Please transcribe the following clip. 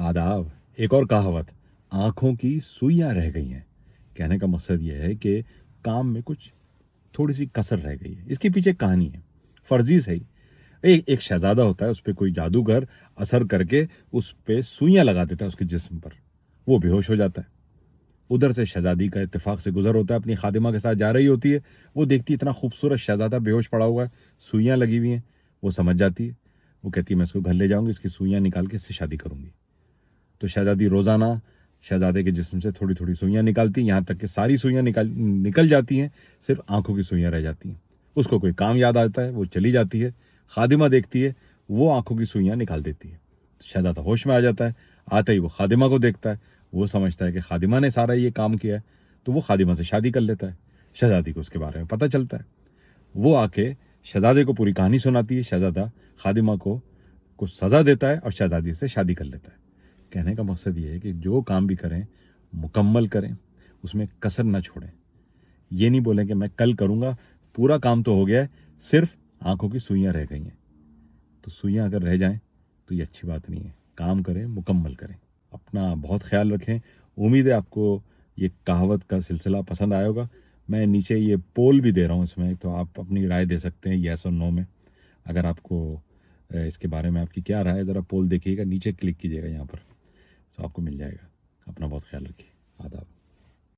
آداب. ایک اور کہاوت، آنکھوں کی سوئیاں رہ گئی ہیں. کہنے کا مقصد یہ ہے کہ کام میں کچھ تھوڑی سی کسر رہ گئی ہے. اس کے پیچھے کہانی ہے، فرضی صحیح. ایک شہزادہ ہوتا ہے، اس پہ کوئی جادوگر اثر کر کے اس پہ سوئیاں لگا دیتا ہے اس کے جسم پر. وہ بے ہوش ہو جاتا ہے. ادھر سے شہزادی کا اتفاق سے گزر ہوتا ہے، اپنی خادمہ کے ساتھ جا رہی ہوتی ہے. وہ دیکھتی ہے اتنا خوبصورت شہزادہ بے ہوش پڑا ہوا ہے، سوئیاں لگی ہوئی ہیں. وہ سمجھ جاتی ہے. وہ کہتی ہے میں اس کو گھر لے جاؤں گی، اس کی سوئیاں نکال کے اس سے شادی کروں گی. تو شہزادی روزانہ شہزادے کے جسم سے تھوڑی تھوڑی سوئیاں نکالتی ہیں، یہاں تک کہ ساری سوئیاں نکل جاتی ہیں، صرف آنکھوں کی سوئیاں رہ جاتی ہیں. اس کو کوئی کام یاد آتا ہے، وہ چلی جاتی ہے. خادمہ دیکھتی ہے، وہ آنکھوں کی سوئیاں نکال دیتی ہے. شہزادہ ہوش میں آ جاتا ہے. آتے ہی وہ خادمہ کو دیکھتا ہے. وہ سمجھتا ہے کہ خادمہ نے سارا یہ کام کیا ہے، تو وہ خادمہ سے شادی کر لیتا ہے. شہزادی کو اس کے بارے میں پتہ چلتا ہے. وہ آ کے شہزادے کو پوری کہانی سناتی ہے. شہزادہ خادمہ کو کچھ سزا دیتا ہے اور شہزادی سے شادی کر لیتا ہے. کہنے کا مقصد یہ ہے کہ جو کام بھی کریں مکمل کریں، اس میں کسر نہ چھوڑیں. یہ نہیں بولیں کہ میں کل کروں گا، پورا کام تو ہو گیا ہے، صرف آنکھوں کی سوئیاں رہ گئی ہیں. تو سوئیاں اگر رہ جائیں تو یہ اچھی بات نہیں ہے. کام کریں، مکمل کریں. اپنا بہت خیال رکھیں. امید ہے آپ کو یہ کہاوت کا سلسلہ پسند آیا ہوگا. میں نیچے یہ پول بھی دے رہا ہوں اس میں، تو آپ اپنی رائے دے سکتے ہیں یس اور نو میں. اگر آپ کو اس کے بارے میں آپ کی کیا رائے ہے، ذرا پول دیکھیے گا، نیچے کلک کیجیے گا یہاں پر، تو آپ کو مل جائے گا. اپنا بہت خیال رکھیے. آداب.